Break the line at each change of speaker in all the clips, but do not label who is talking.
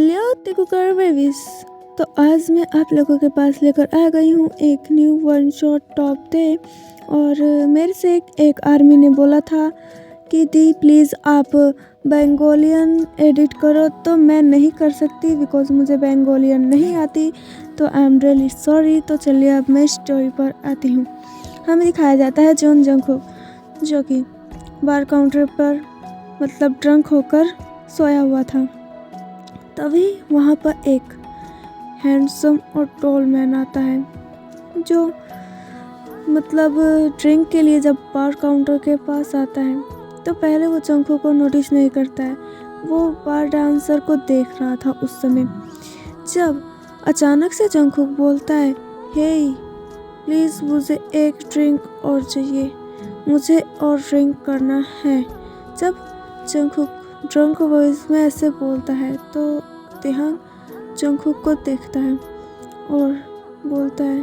Hello टिकुकर babies. तो आज मैं आप लोगों के पास लेकर आ गई हूँ एक new one shot top day. और मेरे से एक आर्मी ने बोला था कि दी प्लीज़ आप बेंगोलियन एडिट करो, तो मैं नहीं कर सकती बिकॉज़ मुझे बेंगोलियन नहीं आती। तो आई एम रियली सॉरी। तो चलिए अब मैं स्टोरी पर आती हूँ। हमें दिखाया जाता है जॉन जंगकुक जो कि बार काउंटर पर मतलब ड्रंक होकर सोया हुआ था। तभी वहाँ पर एक हैंडसम और टॉल मैन आता है जो मतलब ड्रिंक के लिए जब बार काउंटर के पास आता है तो पहले वो जंगकुक को नोटिस नहीं करता है। वो बार डांसर को देख रहा था उस समय, जब अचानक से जंगकुक बोलता है, हे प्लीज़ मुझे एक ड्रिंक और चाहिए, मुझे और ड्रिंक करना है। जब जंगकुक ड्रंक वॉइस में ऐसे बोलता है तो तिहांग जंगकुक को देखता है और बोलता है,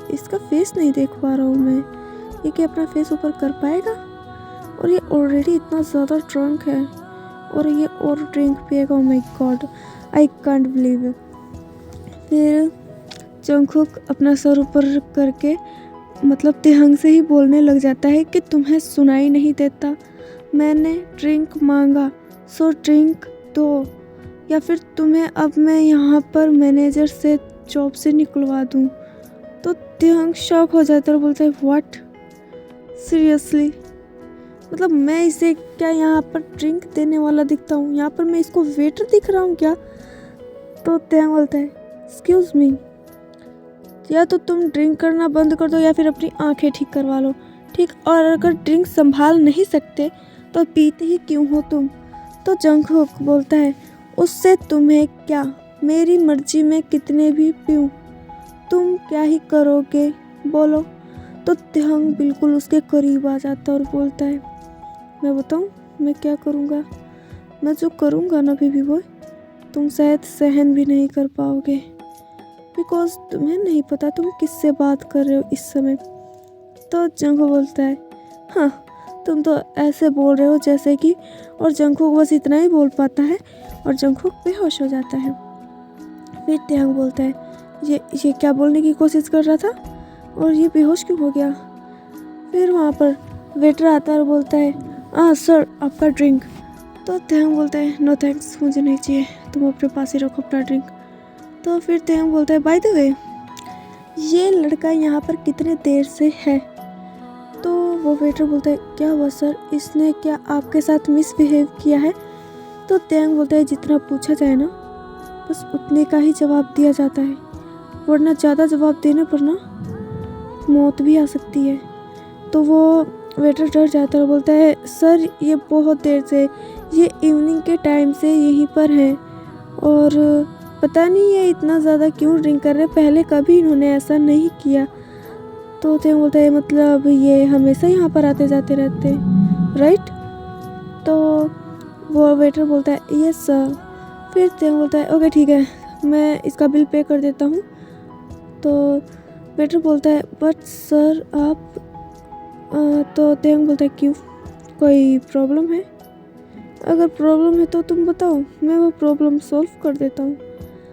इसका फेस नहीं देख पा रहा हूँ मैं, ये क्या अपना फेस ऊपर कर पाएगा? और ये ऑलरेडी इतना ज़्यादा ड्रंक है और ये और ड्रिंक पिएगा। Oh my God, I can't believe it. फिर जंगकुक अपना सर ऊपर करके मतलब तिहांग से ही बोलने लग जाता है कि तुम्हें सुनाई नहीं देता, मैंने ड्रिंक मांगा सो ड्रिंक दो, या फिर तुम्हें अब मैं यहाँ पर मैनेजर से जॉब से निकलवा दूँ। तो तिहांग शॉक हो जाता है और बोलता है, व्हाट, सीरियसली? मतलब मैं इसे क्या यहाँ पर ड्रिंक देने वाला दिखता हूँ? यहाँ पर मैं इसको वेटर दिख रहा हूँ क्या? तो तिहांग बोलता है, एक्सक्यूज़ मी, या तो तुम ड्रिंक करना बंद कर दो या फिर अपनी आंखें ठीक करवा लो, ठीक? और अगर ड्रिंक संभाल नहीं सकते तो पीते ही क्यों हो तुम? तो जंगकुक बोलता है, उससे तुम्हें क्या, मेरी मर्जी में कितने भी पीऊँ, तुम क्या ही करोगे बोलो? तो तिहांग बिल्कुल उसके करीब आ जाता है और बोलता है, मैं बताऊँ मैं क्या करूँगा? मैं जो करूँगा ना बेबी बॉय, तुम शायद सहन भी नहीं कर पाओगे, बिकॉज तुम्हें नहीं पता तुम किससे बात कर रहे हो इस समय। तो जंगकुक बोलता है, हाँ तुम तो ऐसे बोल रहे हो जैसे कि, और जंगकुक बस इतना ही बोल पाता है और जंगकुक बेहोश हो जाता है। फिर तिहांग बोलता है, ये क्या बोलने की कोशिश कर रहा था और ये बेहोश क्यों हो गया? फिर वहाँ पर वेटर आता है और बोलता है, सर आपका ड्रिंक। तो तिहांग बोलता है, नो थैंक्स, मुझे नहीं चाहिए, तुम अपने पास ही रखो अपना ड्रिंक। तो फिर तिहांग बोलता है, बाय द वे ये लड़का यहाँ पर कितने देर से है? तो वो वेटर बोलता है, क्या हुआ सर, इसने क्या आपके साथ मिसबिहेव किया है? तो तिहांग बोलता है, जितना पूछा जाए ना बस उतने का ही जवाब दिया जाता है, वरना ज़्यादा जवाब देने पर ना मौत भी आ सकती है। तो वो वेटर डर जाता है और बोलता है, सर ये बहुत देर से, ये इवनिंग के टाइम से यहीं पर हैं और पता नहीं ये इतना ज़्यादा क्यों ड्रिंक कर रहे, पहले कभी इन्होंने ऐसा नहीं किया। तो तिहांग बोलता है, मतलब ये हमेशा यहाँ पर आते जाते रहते, राइट? तो वो वेटर बोलता है, यस सर। फिर तिहांग बोलता है, ओके ठीक है, मैं इसका बिल पे कर देता हूँ। तो वेटर बोलता है, बट सर आप तो तिहांग बोलता है, क्यों, कोई प्रॉब्लम है? अगर प्रॉब्लम है तो तुम बताओ, मैं वो प्रॉब्लम सॉल्व कर देता हूँ।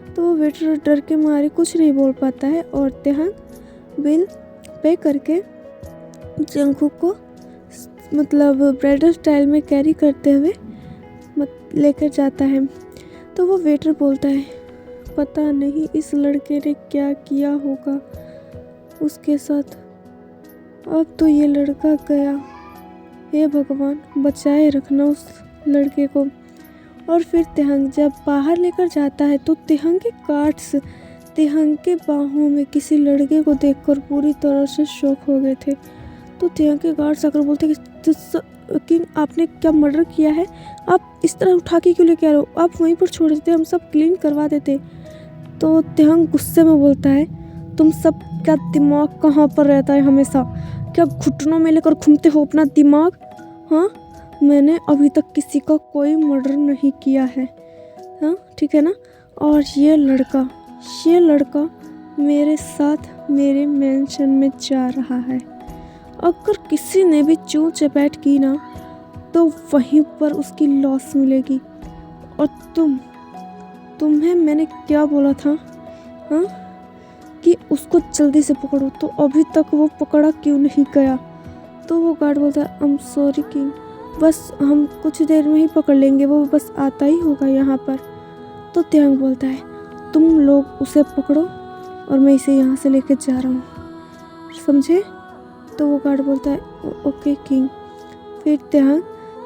तो वो वेटर डर के मारे कुछ नहीं बोल पाता है और तिहांग बिल पे करके जंगकुक को मतलब ब्राइडल स्टाइल में कैरी करते हुए लेकर जाता है। तो वो वेटर बोलता है, पता नहीं इस लड़के ने क्या किया होगा उसके साथ, अब तो ये लड़का गया, हे भगवान बचाए रखना उस लड़के को। और फिर तिहांग जब बाहर लेकर जाता है तो तिहांग के गार्ड्स तिहांग के बाहों में किसी लड़के को देखकर पूरी तरह से शॉक हो गए थे। तो तिहांग के गार्ड्स आकर बोलते कि आपने क्या मर्डर किया है, आप इस तरह उठा के क्यों लेके आ रहे हो, आप वहीं पर छोड़ देते, हम सब क्लीन करवा देते। तो तिहांग गुस्से में बोलता है, तुम सब का दिमाग कहाँ पर रहता है हमेशा, क्या घुटनों में लेकर घूमते हो अपना दिमाग? हाँ, मैंने अभी तक किसी का कोई मर्डर नहीं किया है, हाँ ठीक है ना? और ये लड़का मेरे साथ मेरे मेंशन में जा रहा है, अगर किसी ने भी चूं चपेट की ना तो वहीं पर उसकी लॉस मिलेगी। और तुम्हें मैंने क्या बोला था, हाँ, कि उसको जल्दी से पकड़ो, तो अभी तक वो पकड़ा क्यों नहीं गया? तो वो गार्ड बोलता है, आई एम सॉरी किंग, बस हम कुछ देर में ही पकड़ लेंगे, वो बस आता ही होगा यहाँ पर। तो त्यांग बोलता है, तुम लोग उसे पकड़ो और मैं इसे यहाँ से लेकर जा रहा हूँ, समझे? तो वो गार्ड बोलता है, ओके किंग। फिर त्यांग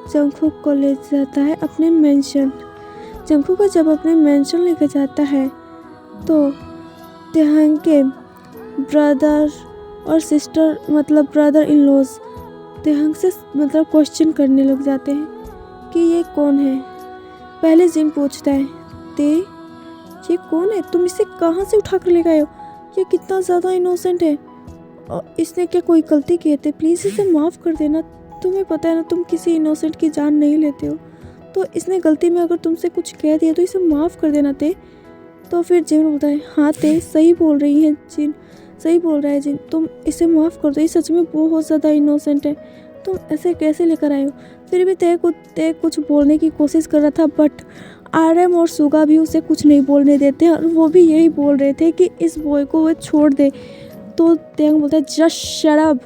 जंगकुक को ले जाता है अपने मेंशन। जंगकुक को जब अपने मेंशन लेकर जाता है तो त्यांग के ब्रदर और सिस्टर, मतलब ब्रदर इन लॉज, त्यांग से मतलब क्वेश्चन करने लग जाते हैं कि ये कौन है। पहले जिन पूछता है, ते ये कौन है, तुम इसे कहाँ से उठा कर ले गए हो, ये कितना ज़्यादा इनोसेंट है और इसने क्या कोई गलती की है, प्लीज़ इसे माफ़ कर देना, तुम्हें पता है ना तुम किसी इनोसेंट की जान नहीं लेते हो, तो इसने गलती में अगर तुमसे कुछ कह दिया तो इसे माफ़ कर देना ते। तो फिर जिन बोलता है, हाँ ते सही बोल रही है जिन, सही बोल रहा है जिन, तुम इसे माफ़ कर दो, ये सच में बहुत ज़्यादा इनोसेंट है, तुम ऐसे कैसे लेकर आए हो। फिर भी ते कुछ बोलने की कोशिश कर रहा था, बट आरएम और सुगा भी उसे कुछ नहीं बोलने देते और वो भी यही बोल रहे थे कि इस बॉय को वो छोड़ दे। तो त्यांग बोलता है, जस्ट शट अप,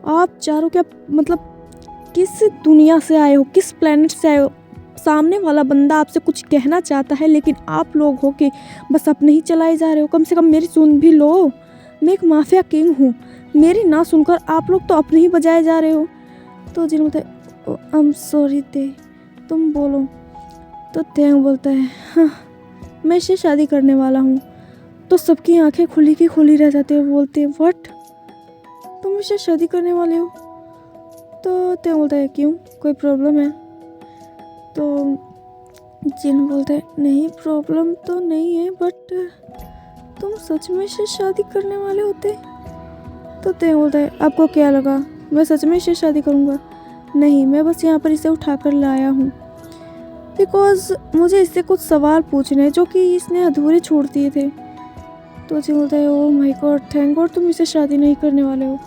आप चारों क्या मतलब किस दुनिया से आए हो, किस प्लेनेट से आए हो? सामने वाला बंदा आपसे कुछ कहना चाहता है लेकिन आप लोग हो कि बस अपने ही चलाए जा रहे हो। कम से कम मेरी सुन भी लो, मैं एक माफिया किंग हूँ, मेरी ना सुनकर आप लोग तो अपने ही बजाए जा रहे हो। तो जिन बोलता है, आई एम सॉरी ते, तुम बोलो। तो त्यांग बोलता है, हाँ मैं इससे शादी करने वाला हूँ। तो सबकी आंखें खुली की खुली रह जाती है, बोलते हैं, व्हाट, तुम इससे शादी करने वाले हो? तो त्यांग बोलता है, क्यों, कोई प्रॉब्लम है? तो जिन बोलता है, नहीं प्रॉब्लम तो नहीं है, बट तुम सच में इससे शादी करने वाले होते? तो त्यांग बोलता है, आपको क्या लगा मैं सच में इससे शादी करूँगा? नहीं, मैं बस यहाँ पर इसे उठा कर लाया हूँ बिकॉज मुझे इससे कुछ सवाल पूछने हैं जो कि इसने अधूरे छोड़ दिए थे। तो जिन बोलता है, oh my God, thank God तुम इससे शादी नहीं करने वाले हो,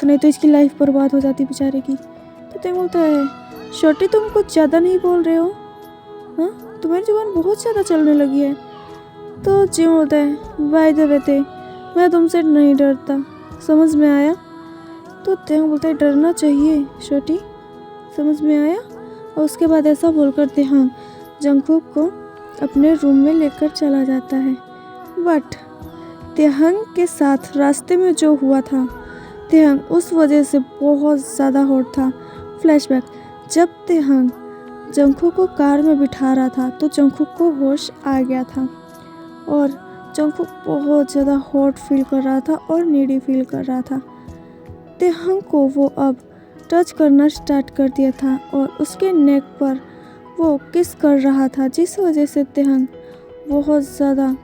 नहीं तो इसकी लाइफ बर्बाद हो जाती बेचारे की। तो त्यांग बोलता है, छोटी तुम कुछ ज़्यादा नहीं बोल रहे हो, हाँ तुम्हारी जुबान बहुत ज़्यादा चलने लगी है। तो जिन बोलता है, बाय द वे ते, मैं तुमसे नहीं डरता, समझ में आया? तो त्यांग बोलता है, डरना चाहिए छोटी, समझ में आया? और उसके बाद ऐसा बोलकर त्यांग जंगकुक को अपने रूम में लेकर चला जाता है। बट त्यांग के साथ रास्ते में जो हुआ था, त्यांग उस वजह से बहुत ज़्यादा हॉट था। फ्लैशबैक, जब त्यांग जंगकुक को कार में बिठा रहा था तो जंगकुक को होश आ गया था और जंगकुक बहुत ज़्यादा हॉट फील कर रहा था और नीडी फील कर रहा था। त्यांग को वो अब टच करना स्टार्ट कर दिया था और उसके नेक पर वो किस कर रहा था, जिस वजह से त्यांग बहुत ज़्यादा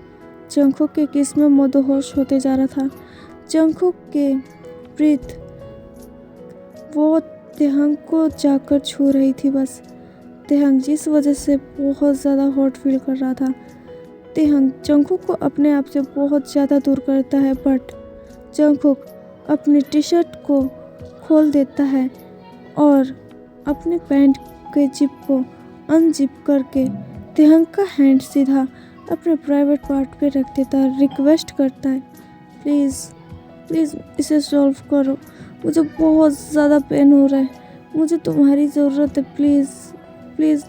जंगकुक के किस में मदहोश होते जा रहा था। जंगकुक के ब्रीथ वो त्यांग को जाकर छू रही थी बस। त्यांग जिस वजह से बहुत ज़्यादा हॉट फील कर रहा था। त्यांग जंगकुक को अपने आप से बहुत ज़्यादा दूर करता है, बट जंगकुक अपनी टी शर्ट को खोल देता है और अपने पैंट के जिप को अनजिप करके त्यांग का हैंड सीधा अपने प्राइवेट पार्ट पे रख देता है। रिक्वेस्ट करता है, प्लीज़ इसे सॉल्व करो, मुझे बहुत ज़्यादा पेन हो रहा है, मुझे तुम्हारी ज़रूरत है, प्लीज़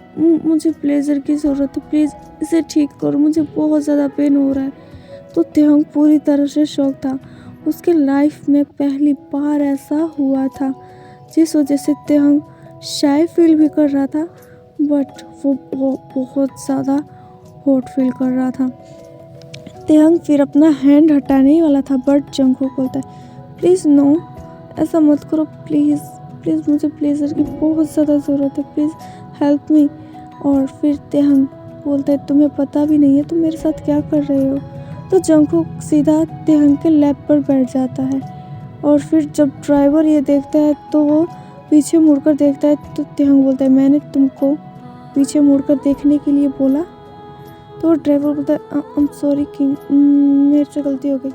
मुझे प्लेजर की ज़रूरत है, प्लीज़ इसे ठीक करो, मुझे बहुत ज़्यादा पेन हो रहा है। तो त्यांग पूरी तरह से शॉक था। उसके लाइफ में पहली बार ऐसा हुआ था जिस वजह से त्यांग शाय फील भी कर रहा था, बट वो बहुत ज़्यादा हॉट फील कर रहा था। त्यांग फिर अपना हैंड हटाने ही वाला था, बट जंगकुक बोलता है, प्लीज़ नो, ऐसा मत करो, प्लीज़ मुझे प्लेजर की बहुत ज़्यादा ज़रूरत है, प्लीज़ हेल्प मी। और फिर त्यांग बोलता है, तुम्हें पता भी नहीं है तुम मेरे साथ क्या कर रहे हो। तो जंगकुक सीधा त्यांग के लैब पर बैठ जाता है और फिर जब ड्राइवर ये देखता है तो वो पीछे मुड़कर देखता है। तो त्यांग बोलता है, मैंने तुमको पीछे मुड़कर देखने के लिए बोला। तो ड्राइवर बोलता है, आई एम सॉरी किंग, मेरे से गलती हो गई।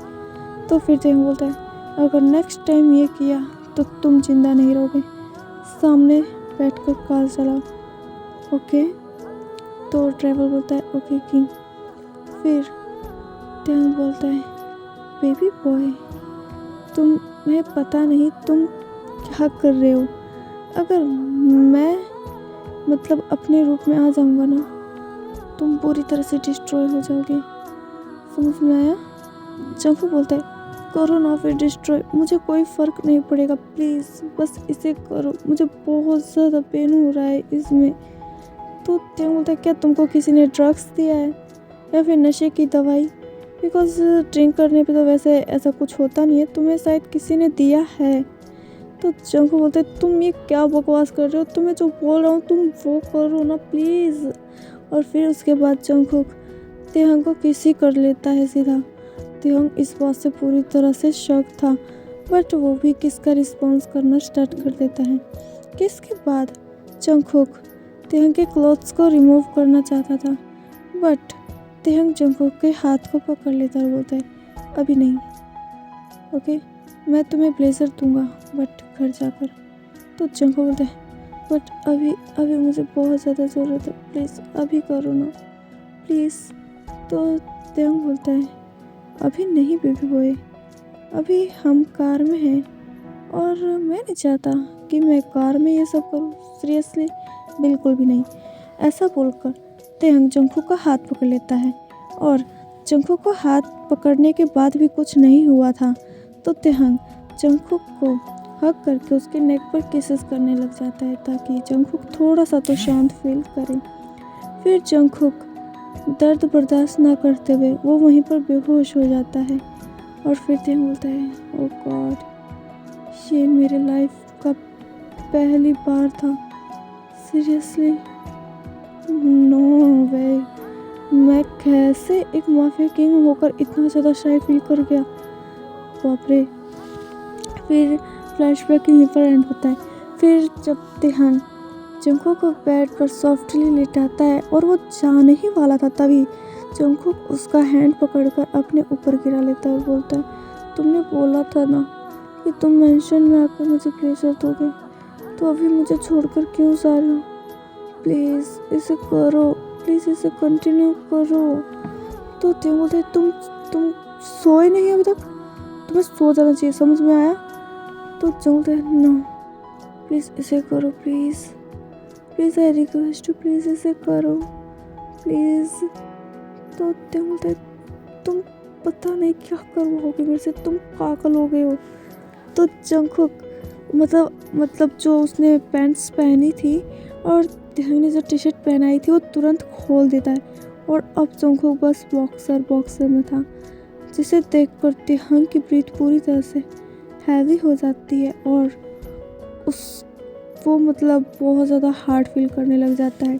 तो फिर त्यांग बोलता है, अगर नेक्स्ट टाइम ये किया तो तुम जिंदा नहीं रहोगे, सामने बैठकर कार चलाओ, ओके। तो ट्रैवल बोलता है ओके किंग। फिर तेहंग बोलता है बेबी बॉय, तुम्हें पता नहीं तुम क्या कर रहे हो। अगर मैं मतलब अपने रूप में आ जाऊंगा ना, तुम पूरी तरह से डिस्ट्रॉय हो जाओगे। समझ में आया? जंगकुक बोलता है करो ना फिर डिस्ट्रॉय, मुझे कोई फ़र्क नहीं पड़ेगा, प्लीज़ बस इसे करो, मुझे बहुत ज़्यादा पेन हो रहा है इसमें। तो तेहंग बोलता है क्या तुमको किसी ने ड्रग्स दिया है या फिर नशे की दवाई? बिकॉज ड्रिंक करने पे तो वैसे ऐसा कुछ होता नहीं है, तुम्हें शायद किसी ने दिया है। तो जंगकुक बोलता है तुम ये क्या बकवास कर रहे हो, तुम्हें जो बोल रहा हूँ तुम वो करो ना प्लीज़। और फिर उसके बाद जंगकुक तेहंग को किसी कर लेता है सीधा। तेहंग इस बात से पूरी तरह से शॉक था, बट वो भी किस का रिस्पॉन्स करना स्टार्ट कर देता है। किस के बाद जंगकुक तेहंग के क्लोथ्स को रिमूव करना चाहता था, बट तेहंग जंगकुक के हाथ को पकड़ लेता और बोलता है अभी नहीं, ओके मैं तुम्हें ब्लेजर दूंगा बट घर जाकर। तो जंगकुक बोलता है बट अभी मुझे बहुत ज़्यादा ज़रूरत है, प्लीज़ अभी करो ना प्लीज़। तो तेहंग बोलता है अभी नहीं बेबी बॉय, अभी हम कार में हैं और मैं नहीं चाहता कि मैं कार में ये सब करूँ, सीरियसली बिल्कुल भी नहीं। ऐसा बोलकर तेहंग जंगकुक का हाथ पकड़ लेता है और जंगकुक को हाथ पकड़ने के बाद भी कुछ नहीं हुआ था, तो तेहंग जंगकुक को हग करके उसके नेक पर किसेस करने लग जाता है ताकि जंगकुक थोड़ा सा तो शांत फील करे। फिर जंगकुक दर्द बर्दाश्त ना करते हुए वो वहीं पर बेहोश हो जाता है और फिर तेहंग बोलता है ओ गॉड, ये मेरे लाइफ का पहली बार था, सीरियसली नो वे, मैं कैसे एक माफिया किंग होकर इतना ज़्यादा शाय फील कर गया, बाप रे। फिर फ्लैशबैक यहीं पर एंड होता है। फिर जब तेहंग जंगकुक को बेड पर सॉफ्टली लेटाता है और वो जाने ही वाला था, तभी जंगकुक उसका हैंड पकड़कर अपने ऊपर गिरा लेता है और बोलता है तुमने बोला था ना कि तुम मेंशन में आकर मुझे प्लेजर दोगे, तो अभी मुझे छोड़कर क्यों जा रहे हो? प्लीज़ इसे करो, प्लीज़ इसे कंटिन्यू करो। तो तेहंग बोलता है तुम सोए नहीं अभी तक, तुम्हें सो जाना चाहिए, समझ में आया? तो जंगकुक बोलता है नो प्लीज़ इसे करो, please I request you, please इसे करो प्लीज़। तो तेहंग बोलता है तुम पता नहीं क्या करोगे मेरे से, तुम पागल हो गए हो। तो जंगकुक मतलब जो उसने पैंट्स पहनी थी और तेहंग ने जो टी शर्ट पहनाई थी वो तुरंत खोल देता है और अब जंगकुक बस बॉक्सर में था, जिसे देखकर तेहंग की ब्रीथ पूरी तरह से हैवी हो जाती है और वो बहुत ज़्यादा हार्ड फील करने लग जाता है,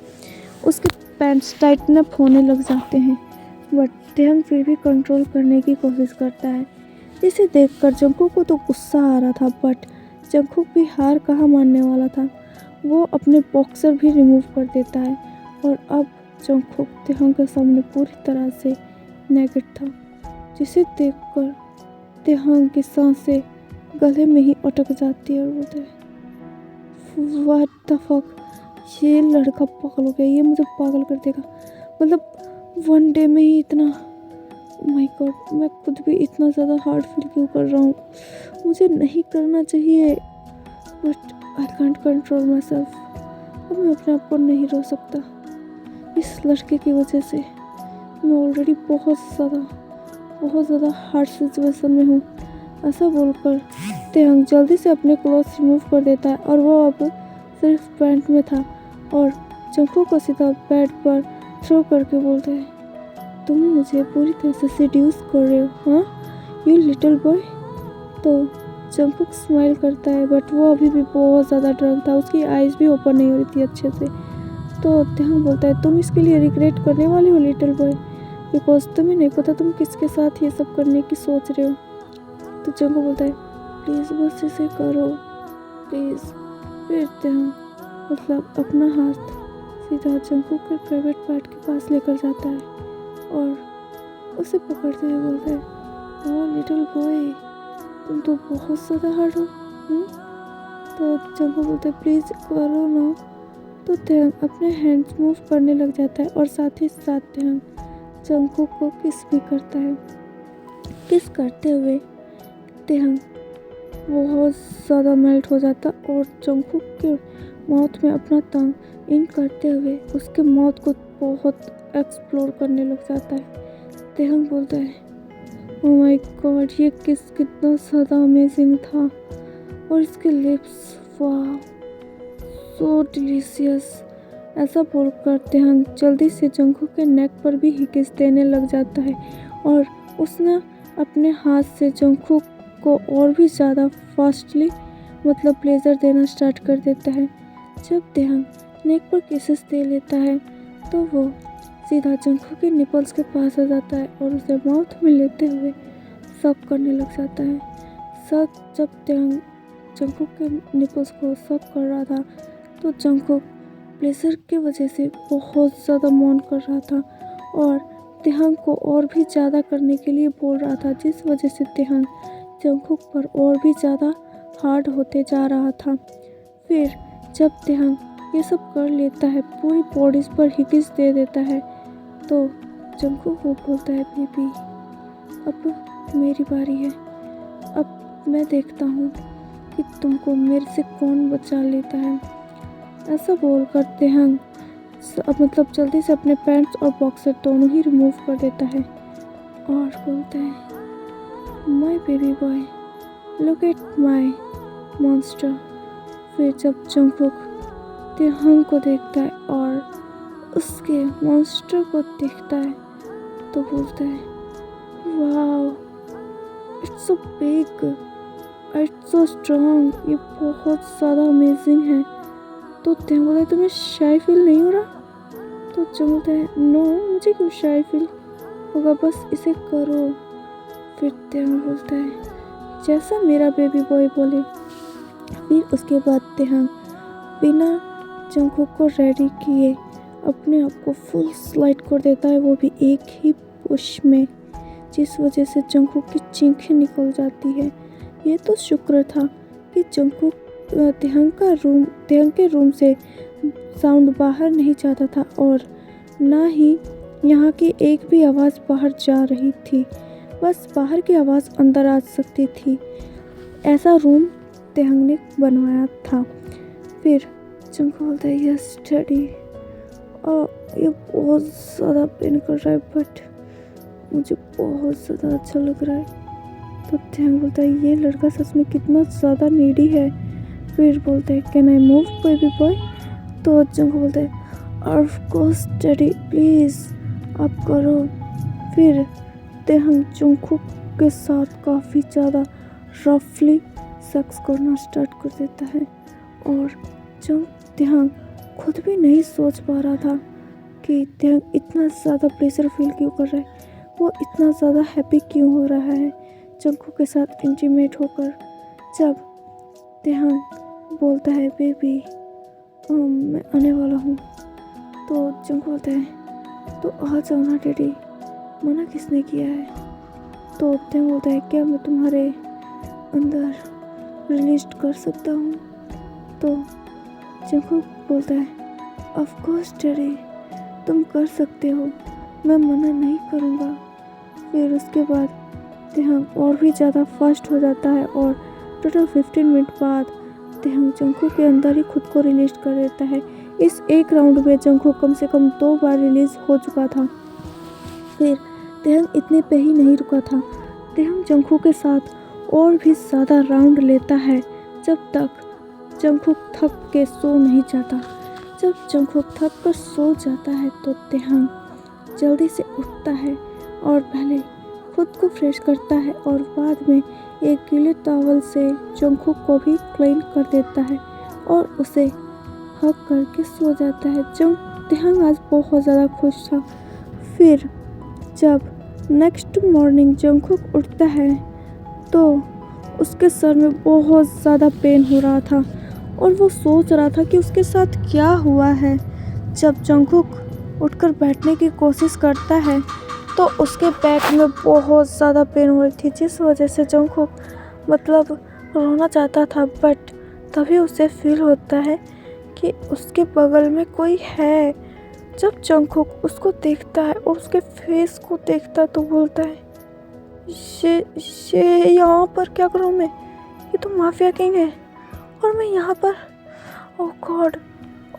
उसके पैंट्स टाइटन अप होने लग जाते हैं, बट तेहंग फिर भी कंट्रोल करने की कोशिश करता है। इसे देखकर जंगकुक को तो गुस्सा आ रहा था, बट जंगकुक भी हार कहाँ मानने वाला था, वो अपने बॉक्सर भी रिमूव कर देता है और अब जंगकुक तेहंग के सामने पूरी तरह से नेकेड था, जिसे देखकर तेहंग की सांसें गले में ही अटक जाती है और बोलते हैं व्हाट द फक, ये लड़का पागल हो गया, ये मुझे पागल कर देगा, वन डे में ही इतना, माय गॉड मैं खुद भी इतना ज़्यादा हार्ड फील क्यों कर रहा हूँ, मुझे नहीं करना चाहिए, but I can't control my self. अब मैं अपने आप को नहीं रोक सकता, इस लड़के की वजह से मैं ऑलरेडी बहुत ज़्यादा हार्ड सिचुएशन में हूँ। ऐसा बोलकर तेहंग जल्दी से अपने क्लोथ्स रिमूव कर देता है और वो अब सिर्फ पैंट में था और जंगकुक को सीधा बेड पर थ्रो करके बोलता है तुम मुझे पूरी तरह से सेड्यूस कर रहे हो, हाँ यू लिटिल बॉय। तो जंगकुक स्माइल करता है, बट वो अभी भी बहुत ज़्यादा ड्रंक था, उसकी आइज़ भी ओपन नहीं हो रही थी अच्छे से। तो तेहंग बोलता है तुम इसके लिए रिग्रेट करने वाले हो लिटिल बॉय, बिकॉज तुम्हें नहीं पता तुम किसके साथ ये सब करने की सोच रहे हो। तो जंगकुक बोलता है प्लीज़ बस इसे करो प्लीज़। फिर तेहंग अपना हाथ सीधा जंगकुक के प्राइवेट पार्ट के पास लेकर जाता है और उसे पकड़ते हुए बोलता है ओह लिटिल बॉय, तुम तो बहुत ज़्यादा हार्ड हो। तो जंगकुक बोलता है प्लीज़ करो ना। तो तेहंग अपने हैंड्स मूव करने लग जाता है और साथ ही साथ तेहंग जंगकुक को किस भी करता है। किस करते हुए तेहंग बहुत ज़्यादा मेल्ट हो जाता और जंगकुक के माउथ में अपना टंग इन करते हुए उसके माउथ को बहुत एक्सप्लोर करने लग जाता है। तेहंग बोलता है, ओह माय गॉड, ये किस कितना ज़्यादा अमेजिंग था और इसके लिप्स, वाह सो डिलीशियस। ऐसा बोलकर तेहंग जल्दी से जंगकुक के नेक पर भी किस देने लग जाता है और उसने अपने हाथ से जंगकुक को और भी ज़्यादा फास्टली मतलब प्लेजर देना स्टार्ट कर देता है। जब तेहंग नेक पर किसेस दे लेता है तो वो सीधा जंगकुक के निपल्स के पास आ जाता है और उसे माउथ में लेते हुए सक करने लग जाता है। जब तेहंग जंगकुक के निपल्स को सक कर रहा था तो जंगकुक प्लेजर की वजह से बहुत ज़्यादा मौन कर रहा था और तेहंग को और भी ज़्यादा करने के लिए बोल रहा था, जिस वजह से तेहंग जंगकुक पर और भी ज़्यादा हार्ड होते जा रहा था। फिर जब तेहंग ये सब कर लेता है, पूरी बॉडीज पर हिकिस दे देता है, तो जंगकुक को बोलता है, बेबी अब मेरी बारी है, अब मैं देखता हूँ कि तुमको मेरे से कौन बचा लेता है। ऐसा बोलकर तेहंग मतलब जल्दी से अपने पैंट्स और बॉक्सर दोनों ही रिमूव कर देता है और बोलता है, my baby boy, look at my monster. फिर जब जंगकुक तेहंग को देखता है और उसके मॉन्स्टर को देखता है तो बोलता है, wow it's so big, it's so strong, ये बहुत ज़्यादा अमेजिंग है। तो तेहंग बोलता है, तुम्हें शाय फील नहीं हो रहा? तो जंग बोलता है, नो मुझे क्यों शाय फील होगा, बस इसे करो। फिर तेहंग बोलता है, जैसा मेरा बेबी बॉय बोले। फिर उसके बाद तेहंग बिना जंगकुक को रेडी किए अपने आप को फुल स्लाइड कर देता है, वो भी एक ही पुश में, जिस वजह से जंगकुक की चीखें निकल जाती है। ये तो शुक्र था कि जंगकुक तेहंग के रूम से साउंड बाहर नहीं जाता था और ना ही यहाँ की एक भी आवाज़ बाहर जा रही थी, बस बाहर की आवाज़ अंदर आ सकती थी। ऐसा रूम तेहंग ने बनवाया था। फिर जंगकुक बोलता है, यस डैडी, ये बहुत ज़्यादा पेन कर रहा है बट मुझे बहुत ज़्यादा अच्छा लग रहा है। तो तेहंग बोलता है, ये लड़का सच में कितना ज़्यादा नीडी है। फिर बोलते हैं, can I move baby boy? तो जंगकुक बोलता है, ऑफ कोर्स डैडी, प्लीज़ आप करो। फिर तेहंग जंगकुक के साथ काफ़ी ज़्यादा रफली सेक्स करना स्टार्ट कर देता है और तेहंग खुद भी नहीं सोच पा रहा था कि तेहंग इतना ज़्यादा प्लेजर फील क्यों कर रहा है, वो इतना ज़्यादा हैप्पी क्यों हो रहा है जंगकुक के साथ इंटीमेट होकर। जब तेहंग बोलता है, बेबी मैं आने वाला हूँ, तो जंगकुक बोलता है, तो आ जाओ ना डैडी, मना किसने किया है? तो तेहंग बोलता है, क्या मैं तुम्हारे अंदर रिलीज कर सकता हूँ? तो जंगकुक बोलता है, ऑफ कोर्स डैडी, तुम कर सकते हो, मैं मना नहीं करूँगा। फिर उसके बाद तेहंग और भी ज़्यादा फास्ट हो जाता है और टोटल 15 मिनट बाद तेहंग जंगकुक के अंदर ही खुद को रिलीज कर देता है। इस एक राउंड में जंगकुक कम से कम 2 बार रिलीज हो चुका था। फिर तेहंग इतने पे ही नहीं रुका था, तेहंग जंगकुक के साथ और भी ज़्यादा राउंड लेता है जब तक जंगकुक थक के सो नहीं जाता। जब जंगकुक थक कर सो जाता है तो तेहंग जल्दी से उठता है और पहले खुद को फ्रेश करता है और बाद में एक गीले टॉवल से जंगकुक को भी क्लीन कर देता है और उसे हग करके सो जाता है। तेहंग आज बहुत ज़्यादा खुश था। फिर जब नेक्स्ट मॉर्निंग जंगकुक उठता है तो उसके सर में बहुत ज़्यादा पेन हो रहा था और वो सोच रहा था कि उसके साथ क्या हुआ है। जब जंगकुक उठकर बैठने की कोशिश करता है तो उसके बैक में बहुत ज़्यादा पेन हो रही थी, जिस वजह से जंगकुक मतलब रोना चाहता था, बट तभी उसे फील होता है कि उसके बगल में कोई है। जब जंगकुक उसको देखता है और उसके फेस को देखता है तो बोलता है, ये यहाँ पर क्या करूँ मैं? ये तो माफिया किंग है और मैं यहाँ पर, ओह गॉड।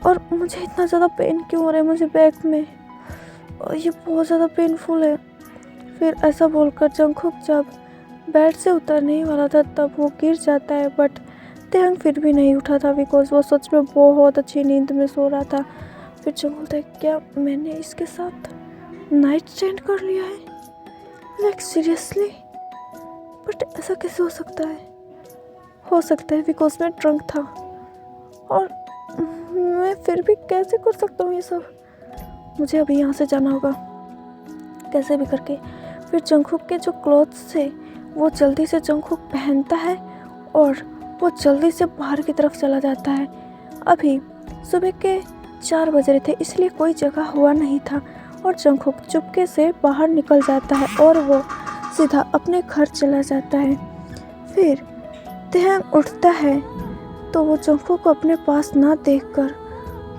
और मुझे इतना ज़्यादा पेन क्यों हो रहा है मुझे बैक में, और ये बहुत ज़्यादा पेनफुल है। फिर ऐसा बोलकर जंगकुक जब बेड से उतरने ही वाला था तब वो गिर जाता है, बट तेहंग फिर भी नहीं उठा था बिकॉज वो सच में बहुत अच्छी नींद में सो रहा था। फिर जंग बोलता है, क्या मैंने इसके साथ नाइट स्टैंड कर लिया है? Like seriously? बट ऐसा कैसे हो सकता है? हो सकता है बिकॉज मैं ड्रंक था, और मैं फिर भी कैसे कर सकता हूँ ये सब? मुझे अभी यहाँ से जाना होगा कैसे भी करके। फिर जंगकुक के जो क्लॉथ्स थे वो जल्दी से जंगकुक पहनता है और वो जल्दी से बाहर की तरफ चला जाता है। अभी सुबह के 4 बज रहे थे, इसलिए कोई जगह हुआ नहीं था और जंगकुक चुपके से बाहर निकल जाता है और वो सीधा अपने घर चला जाता है। फिर तेहंग उठता है तो वो जंगकुक को अपने पास ना देखकर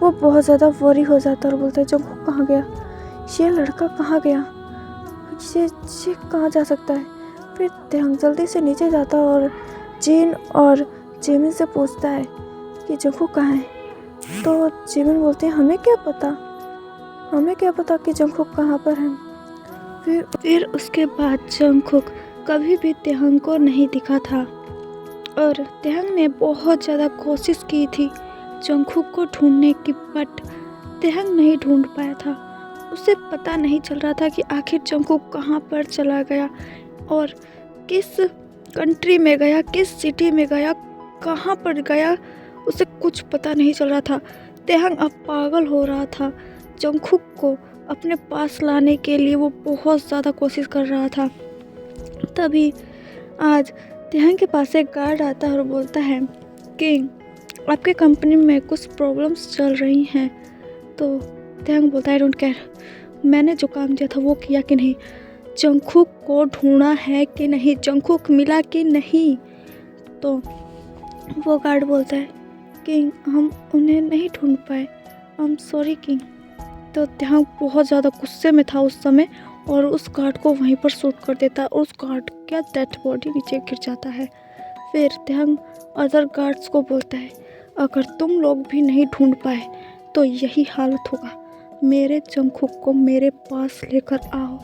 वो बहुत ज़्यादा वरी हो जाता है और बोलता है, जंगकुक कहाँ गया? ये लड़का कहाँ गया? ये कहाँ जा सकता है? फिर तेहंग जल्दी से नीचे जाता है और जिन और जिमिन से पूछता है कि जंगकुक कहाँ है? तो जिमिन बोलते हैं, हमें क्या पता कि जंगकुक कहाँ पर है। फिर उसके बाद जंगकुक कभी भी तेहंग को नहीं दिखा था और तेहंग ने बहुत ज़्यादा कोशिश की थी जंगकुक को ढूंढने की, बट तेहंग नहीं ढूंढ पाया था। उसे पता नहीं चल रहा था कि आखिर जंगकुक कहाँ पर चला गया और किस कंट्री में गया, किस सिटी में गया, कहाँ पर गया, उसे कुछ पता नहीं चल रहा था। तेहंग अब पागल हो रहा था। जंगकुक को अपने पास लाने के लिए वो बहुत ज़्यादा कोशिश कर रहा था। तभी आज तेहंग के पास एक गार्ड आता है और बोलता है, किंग आपके कंपनी में कुछ प्रॉब्लम्स चल रही हैं। तो तेहंग बोलता है, आई डोंट केयर, मैंने जो काम किया था वो किया कि नहीं, जंगकुक को ढूंढा है कि नहीं, जंगकुक मिला कि नहीं। तो वो गार्ड बोलता है, किंग हम उन्हें नहीं ढूंढ पाए, आई एम सॉरी किंग। तो तेहंग बहुत ज़्यादा गुस्से में था उस समय और उस गार्ड को वहीं पर शूट कर देता है और उस गार्ड का डेड बॉडी नीचे गिर जाता है। फिर तेहंग अदर गार्ड्स को बोलता है, अगर तुम लोग भी नहीं ढूंढ पाए तो यही हालत होगा। मेरे जंगकुक को मेरे पास लेकर आओ,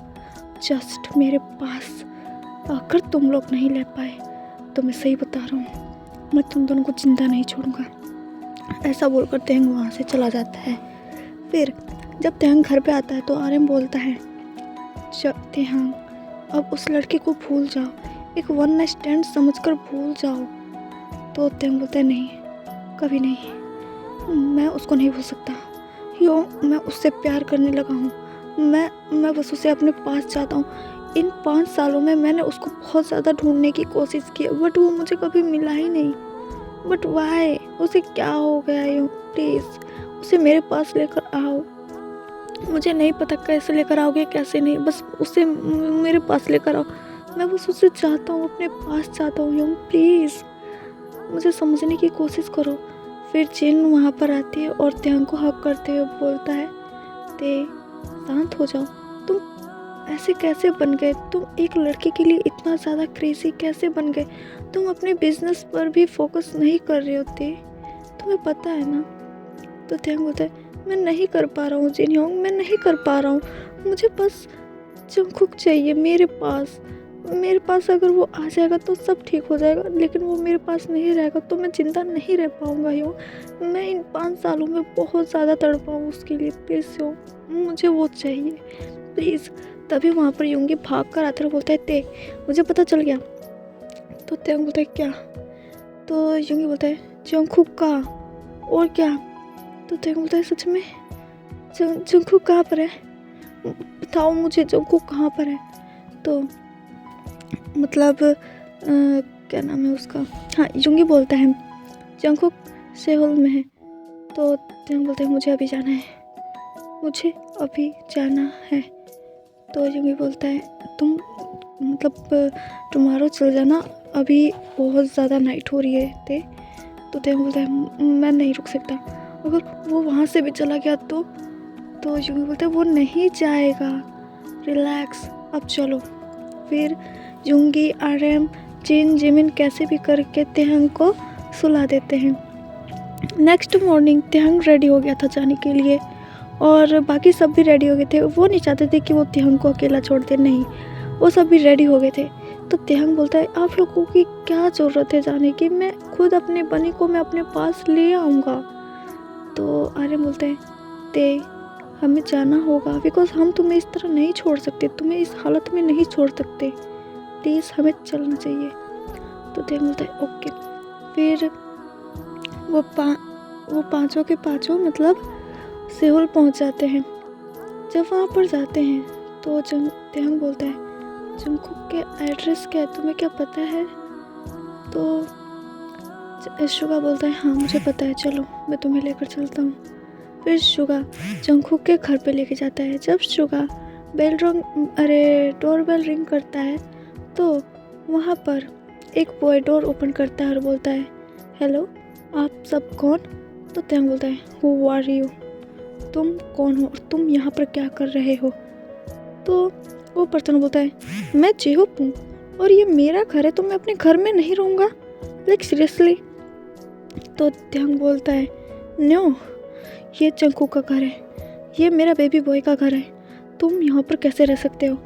जस्ट मेरे पास। अगर तुम लोग नहीं ले पाए तो मैं सही बता रहा हूँ, मैं तुम दोनों को जिंदा नहीं छोड़ूंगा। ऐसा बोलकर तेहंग वहाँ से चला जाता है। फिर जब तेहंग घर पे आता है तो आर्यन बोलता है, तेहंग अब उस लड़के को भूल जाओ, एक वन नाइट स्टैंड समझकर भूल जाओ। तो तेहंग बोलता है, नहीं, कभी नहीं, मैं उसको नहीं भूल सकता। मैं उससे प्यार करने लगा हूँ, मैं बस उसे अपने पास चाहता हूँ। इन 5 सालों में मैंने उसको बहुत ज़्यादा ढूंढने की कोशिश की बट वो मुझे कभी मिला ही नहीं। बट वाई, उसे क्या हो गया यूँ? प्लीज़ उसे मेरे पास लेकर आओ। मुझे नहीं पता कैसे लेकर आओगे कैसे नहीं, बस उसे मेरे पास लेकर आओ। मैं बस उसे चाहता हूँ, अपने पास चाहता हूँ यूँ, प्लीज़ मुझे समझने की कोशिश करो। फिर जिन वहाँ पर आती है और तेहंग को हक करते हुए बोलता है, ते शांत हो जाओ, तुम ऐसे कैसे बन गए? तुम एक लड़के के लिए इतना ज़्यादा क्रेजी कैसे बन गए? तुम अपने बिजनेस पर भी फोकस नहीं कर रहे होते, तुम्हें पता है ना? तो तेहंग बोलता है, मैं नहीं कर पा रहा हूँ जिन योंग, मैं नहीं कर पा रहा हूँ, मुझे बस जंगकुक चाहिए मेरे पास। अगर वो आ जाएगा तो सब ठीक हो जाएगा, लेकिन वो मेरे पास नहीं रहेगा तो मैं जिंदा नहीं रह पाऊँगा योंग। मैं इन 5 सालों में बहुत ज़्यादा तड़पा हूँ उसके लिए, प्लीज़ योंग मुझे वो चाहिए प्लीज़। तभी वहाँ पर योंगी भाग कर आता है, बोलता है, ते मुझे पता चल गया। तो तेहंग बोलता है, क्या? तो योंगी बोलता है, जंगकुक का, और क्या? तो तेहंग बोलता है, सच में जंगकुक कहाँ पर है? बताओ मुझे जंगकुक कहाँ पर है? तो मतलब क्या नाम है उसका, हाँ योंगी बोलता है, जंगकुक सेउल में है। तो तेहंग बोलता है, मुझे अभी जाना है। तो योंगी बोलता है, तुम मतलब टुमारो चल जाना, अभी बहुत ज़्यादा नाइट हो रही है। तो तेहंग बोलता है, मैं नहीं रुक सकता। अगर वो वहाँ से भी चला गया तो यूंगी बोलता है वो नहीं जाएगा, रिलैक्स, अब चलो। फिर यूंगी, आरएम, जिन, जिमिन कैसे भी करके तेहंग को सुला देते हैं। नेक्स्ट मॉर्निंग तेहंग रेडी हो गया था जाने के लिए और बाकी सब भी रेडी हो गए थे। वो नहीं चाहते थे कि वो तेहंग को अकेला छोड़ दे, नहीं, वो सब भी रेडी हो गए थे। तो तेहंग बोलता है आप लोगों की क्या ज़रूरत है जाने की, मैं खुद अपने बनी को मैं अपने पास ले आऊँगा। तो आर्यन बोलते हैं ते हमें जाना होगा, बिकॉज हम तुम्हें इस तरह नहीं छोड़ सकते, तुम्हें इस हालत में नहीं छोड़ सकते, प्लीज़ हमें चलना चाहिए। तो तेहंग बोलता है ओके। फिर वो पाँचों के पाँचों मतलब सेउल पहुंच जाते हैं। जब वहाँ पर जाते हैं तो तेहंग बोलता है जंगकुक के एड्रेस क्या है, तुम्हें क्या पता है? तो शुगा बोलता है हाँ मुझे पता है, चलो मैं तुम्हें लेकर चलता हूँ। फिर शुगा जंगकुक के घर पे लेके जाता है। जब शुगा डोर बेल रिंग करता है तो वहाँ पर एक बॉय डोर ओपन करता है और बोलता है हेलो, आप सब कौन? तो तेहंग बोलता है हु आर यू, तुम कौन हो और तुम यहाँ पर क्या कर रहे हो? तो वो पर्सन बोलता है मैं जेहोप हूँ और ये मेरा घर है, तो मैं अपने घर में नहीं रहूँगा, लाइक सीरियसली। तो तेहंग बोलता है नो, ये जंगकुक का घर है, ये मेरा बेबी बॉय का घर है, तुम यहाँ पर कैसे रह सकते हो?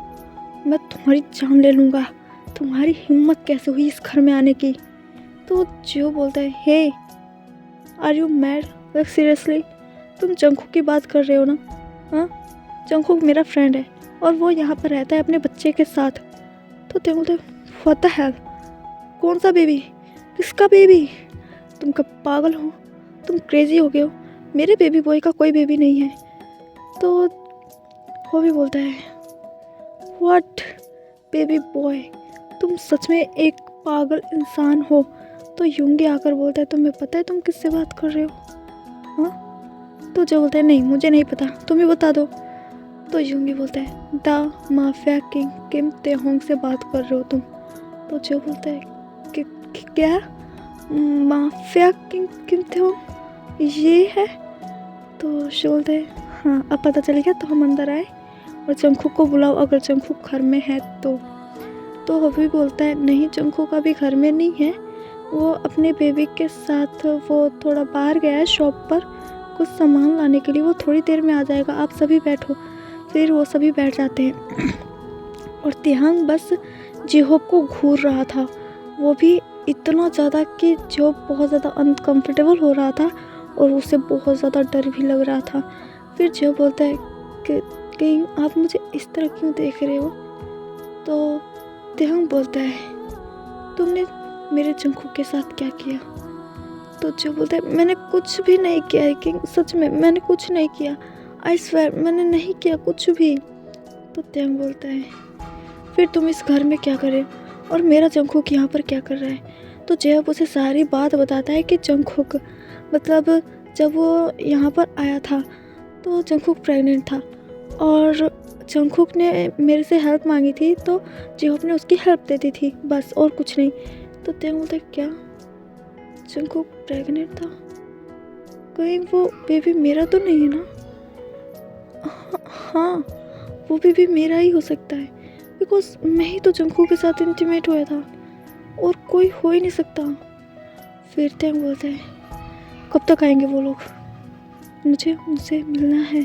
मैं तुम्हारी जान ले लूँगा, तुम्हारी हिम्मत कैसे हुई इस घर में आने की? तो जियो बोलता है hey are you mad, like seriously तुम जंगकुक की बात कर रहे हो ना? हाँ, जंगकुक मेरा फ्रेंड है और वो यहाँ पर रहता है अपने बच्चे के साथ। तो ते बोलते व्हाट द हेल, कौन सा बेबी, किसका बेबी? तुम कब पागल हो, तुम क्रेजी हो गए हो, मेरे बेबी बॉय का कोई बेबी नहीं है। तो वो भी बोलता है व्हाट बेबी बॉय, तुम सच में एक पागल इंसान हो। तो यूंगी आकर बोलता है तुम्हें पता है तुम किससे बात कर रहे हो? हाँ, तो जो बोलता है नहीं मुझे नहीं पता, तुम ही बता दो। तो यूंगी बोलता है द माफिया किंग किम तेहोंग से बात कर रहे हो तुम। तो जो बोलता है कि क्या माफिया किंग किम तेहोंग ये है? तो शो बोलते हैं हाँ अब पता चल गया, तो हम अंदर आए और जंगकुक को बुलाओ अगर जंगकुक घर में है तो वो भी बोलता है नहीं जंगकुक अभी घर में नहीं है, वो अपने बेबी के साथ वो थोड़ा बाहर गया है शॉप पर कुछ सामान लाने के लिए, वो थोड़ी देर में आ जाएगा, आप सभी बैठो। फिर वो सभी बैठ जाते हैं और तेहंग बस जेहोप को घूर रहा था, वो भी इतना ज़्यादा कि जेहोप बहुत ज़्यादा अनकम्फर्टेबल हो रहा था और उसे बहुत ज़्यादा डर भी लग रहा था। फिर जेहोप बोलता है कि आप मुझे इस तरह क्यों देख रहे हो? तो तेहंग बोलता है तुमने मेरे जंगकुक के साथ क्या किया? तो जो बोलता है मैंने कुछ भी नहीं किया है किंग, सच में मैंने कुछ नहीं किया, आई स्वेयर मैंने नहीं किया कुछ भी। तो तेहंग बोलता है फिर तुम इस घर में क्या करे और मेरा जंगकुक यहाँ पर क्या कर रहा है? तो जेहोप उसे सारी बात बताता है कि जंगकुक मतलब जब वो यहाँ पर आया था तो जंगकुक प्रेग्नेंट था और जंगकुक ने मेरे से हेल्प मांगी थी, तो जेहोप ने उसकी हेल्प दे दी थी, बस और कुछ नहीं। तो तेहंग बोलता है क्या जंगकुक प्रेग्नेंट था? कहीं वो बेबी मेरा तो नहीं है ना? हाँ वो बेबी मेरा ही हो सकता है, बिकॉज मैं ही तो जंगकुक के साथ इंटीमेट हुआ था और कोई हो ही नहीं सकता। फिर तेहंग बोलता है कब तक आएंगे वो लोग, मुझे उनसे मिलना है।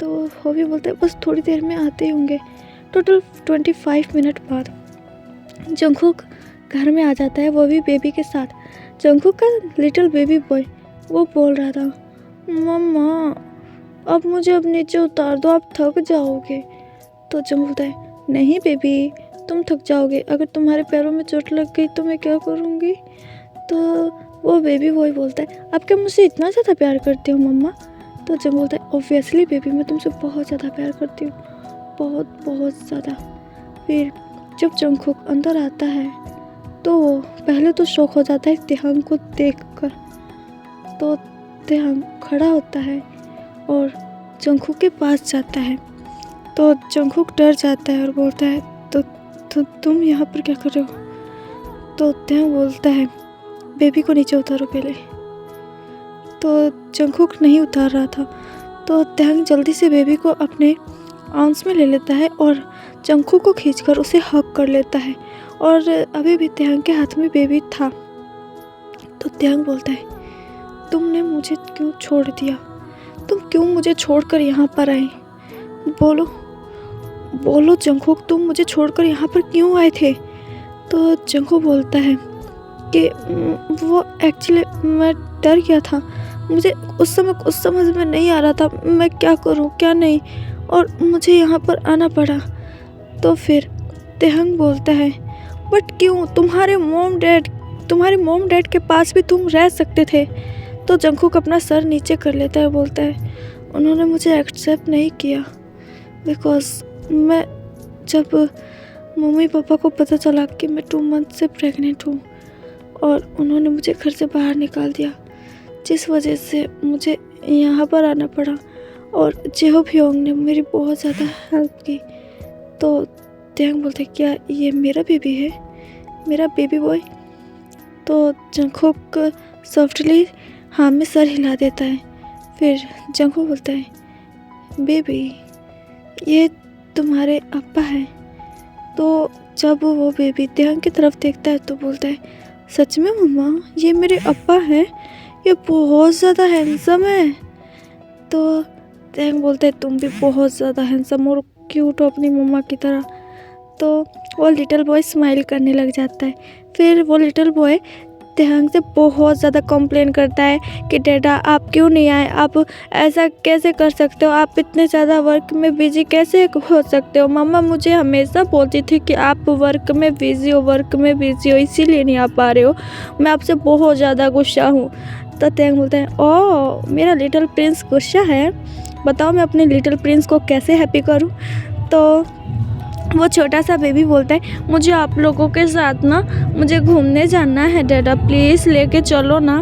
तो वो भी बोलता है बस थोड़ी देर में आते होंगे। टोटल 25 मिनट बाद जंगकुक घर में आ जाता है, वो भी बेबी के साथ। जंगकुक का लिटिल बेबी बॉय वो बोल रहा था मम्मा अब मुझे अब नीचे उतार दो, आप थक जाओगे। तो जंगकुक बोलता है नहीं बेबी तुम थक जाओगे, अगर तुम्हारे पैरों में चोट लग गई तो मैं क्या करूँगी? तो वो बेबी बॉय बोलता है आप क्या मुझसे इतना ज़्यादा प्यार करते हो मम्मा? तो जब बोलता है ऑब्वियसली बेबी मैं तुमसे बहुत ज़्यादा प्यार करती हूँ, बहुत बहुत ज़्यादा। फिर जब जंगकुक अंदर आता है तो वो पहले तो शॉक हो जाता है तेहंग को देखकर। तो तेहंग खड़ा होता है और जंगकुक के पास जाता है। तो जंगकुक डर जाता है और बोलता है तो तुम यहाँ पर क्या कर रहे हो? तो तेहंग बोलता है बेबी को नीचे उतारो पहले। तो जंगकुक नहीं उतार रहा था। तो तेहंग जल्दी से बेबी को अपने आर्म्स में ले लेता है और जंगकुक को खींचकर उसे हग कर लेता है। और अभी भी तेहंग के हाथ में बेबी था। तो तेहंग बोलता है, तुमने मुझे क्यों छोड़ दिया? तुम क्यों मुझे छोड़कर यहाँ पर आए? बोलो बोलो जंगकुक, तुम मुझे छोड़कर यहाँ पर क्यों आए थे? तो जंगकुक बोलता है कि वो एक्चुअली मैं डर गया था। मुझे उस समय कुछ समझ में नहीं आ रहा था मैं क्या करूं क्या नहीं, और मुझे यहाँ पर आना पड़ा। तो फिर तेहंग बोलता है, बट क्यों? तुम्हारे मॉम डैड के पास भी तुम रह सकते थे। तो जंगकुक अपना सर नीचे कर लेता है और बोलता है, उन्होंने मुझे एक्सेप्ट नहीं किया बिकॉज मैं जब मम्मी पापा को पता चला कि मैं 2 मंथ से प्रेग्नेंट हूँ और उन्होंने मुझे घर से बाहर निकाल दिया, जिस वजह से मुझे यहाँ पर आना पड़ा। और जेहो भयोंग ने मेरी बहुत ज़्यादा हेल्प की। तो तेहंग बोलते, क्या ये मेरा बेबी है, मेरा बेबी बॉय? तो जंगकुक सॉफ्टली हाँ में सर हिला देता है। फिर जंगकुक बोलता है, बेबी ये तुम्हारे अप्पा है। तो जब वो बेबी तेहंग की तरफ देखता है तो बोलता है, सच में मम्मा ये मेरे अप्पा हैं, ये बहुत ज़्यादा हैंडसम है। तो तेहंग बोलता है, तुम भी बहुत ज़्यादा हैंडसम और क्यूट हो अपनी मम्मा की तरह। तो वो लिटिल बॉय स्माइल करने लग जाता है। फिर वो लिटिल बॉय तेहंग से बहुत ज़्यादा कंप्लेन करता है कि डैडा आप क्यों नहीं आए, आप ऐसा कैसे कर सकते हो, आप इतने ज़्यादा वर्क में बिजी कैसे हो सकते हो? मम्मा मुझे हमेशा बोलती थी कि आप वर्क में बिजी हो इसीलिए नहीं आ पा रहे हो, मैं आपसे बहुत ज़्यादा गुस्सा हूँ। तो तेहंग बोलता है, ओह मेरा लिटिल प्रिंस गुस्सा है, बताओ मैं अपने लिटिल प्रिंस को कैसे हैप्पी करूँ? तो वो छोटा सा बेबी बोलता है, मुझे आप लोगों के साथ ना मुझे घूमने जाना है डैडा, प्लीज़ लेके चलो ना।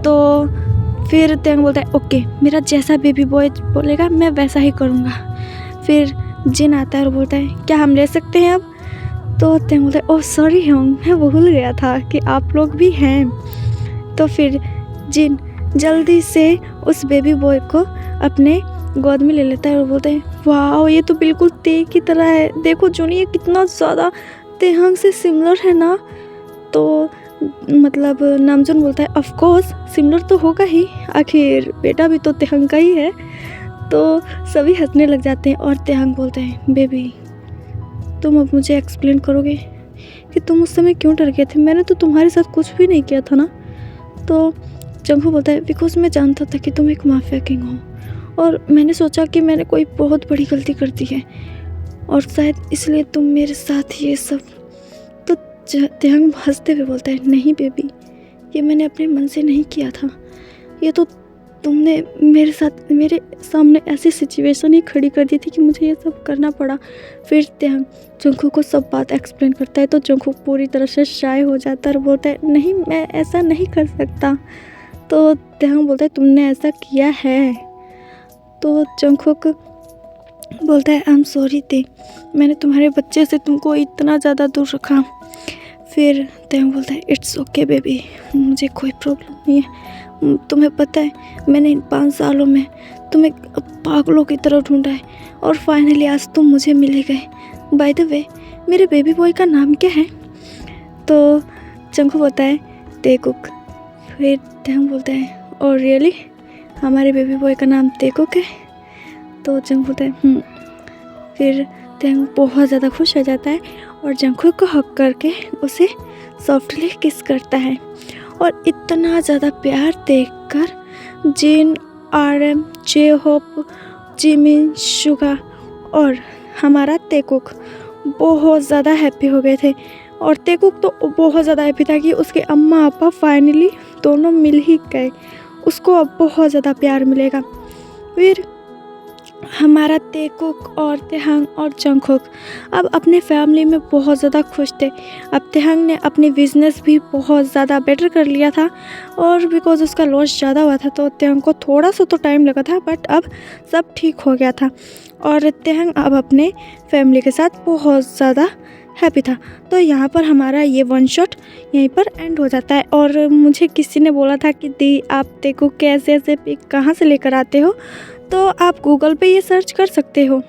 तो फिर तेहंग बोलता है, ओके मेरा जैसा बेबी बॉय बोलेगा मैं वैसा ही करूँगा। फिर जिन आता है और बोलता है, क्या हम ले सकते हैं अब? तो तेहंग बोलता है, ओह सॉरी होंग, मैं भूल गया था कि आप लोग भी हैं। तो फिर जिन जल्दी से उस बेबी बॉय को अपने गोद में ले लेता है और बोलता है, वाह ये तो बिल्कुल ते की तरह है, देखो जूनी ये कितना ज़्यादा तेहंग से सिमिलर है ना। तो मतलब नामजून बोलता है, ऑफ कोर्स सिमिलर तो होगा ही, आखिर बेटा भी तो तेहंग का ही है। तो सभी हंसने लग जाते हैं और तेहंग बोलते हैं, बेबी तुम अब मुझे एक्सप्लेन करोगे कि तुम उस समय क्यों डर गए थे? मैंने तो तुम्हारे साथ कुछ भी नहीं किया था ना। तो जंगकुक बोलता है, बिकॉज मैं जानता था कि तुम एक माफिया किंग हो और मैंने सोचा कि मैंने कोई बहुत बड़ी गलती कर दी है और शायद इसलिए तुम मेरे साथ ये सब। तो तेहंग हंसते हुए बोलता है, नहीं बेबी ये मैंने अपने मन से नहीं किया था, ये तो तुमने मेरे सामने ऐसी सिचुएशन ही खड़ी कर दी थी कि मुझे ये सब करना पड़ा। फिर तेहंग जंगकुक को सब बात एक्सप्लेन करता है। तो जंगकुक पूरी तरह से शाय हो जाता है और बोलता है, नहीं मैं ऐसा नहीं कर सकता। तो तेहंग बोलता है, तुमने ऐसा किया है। तो जंगकुक बोलता है, आई एम सॉरी ते, मैंने तुम्हारे बच्चे से तुमको इतना ज़्यादा दूर रखा। फिर तेहंग बोलता है, इट्स ओके बेबी, मुझे कोई प्रॉब्लम नहीं है। तुम्हें पता है मैंने इन 5 सालों में तुम्हें पागलों की तरह ढूंढा है और फाइनली आज तुम मुझे मिले गए। बाय द वे मेरे बेबी बॉय का नाम क्या है? तो जंगकुक बोलता है, तेकुक। फिर तेहंग बोलता है, और रियली हमारे बेबी बॉय का नाम तेकुक है? तो जंगकुक बोलता है फिर तेहंग बहुत ज़्यादा खुश हो जाता है और जंगकुक को हक करके उसे सॉफ्टली किस करता है। और इतना ज़्यादा प्यार देखकर जिन, RM, जे-होप, जिमिन, सुगा और हमारा तेकुक बहुत ज़्यादा हैप्पी हो गए थे। और तेकुक तो बहुत ज़्यादा हैप्पी था कि उसके अम्मा पापा फाइनली दोनों मिल ही गए, उसको अब बहुत ज़्यादा प्यार मिलेगा। फिर हमारा तेकुक और तेहंग और जंगकुक अब अपने फैमिली में बहुत ज़्यादा खुश थे। अब तेहंग ने अपनी बिजनेस भी बहुत ज़्यादा बेटर कर लिया था और बिकॉज उसका लॉस ज़्यादा हुआ था तो तेहंग को थोड़ा सा तो टाइम लगा था, बट अब सब ठीक हो गया था और तेहंग अब अपने फैमिली के साथ बहुत ज़्यादा हैप्पी था। तो यहाँ पर हमारा ये वन शॉट यहीं पर एंड हो जाता है। और मुझे किसी ने बोला था कि दी आप देखो कैसे ऐसे पिक कहाँ से लेकर आते हो, तो आप गूगल पे ये सर्च कर सकते हो।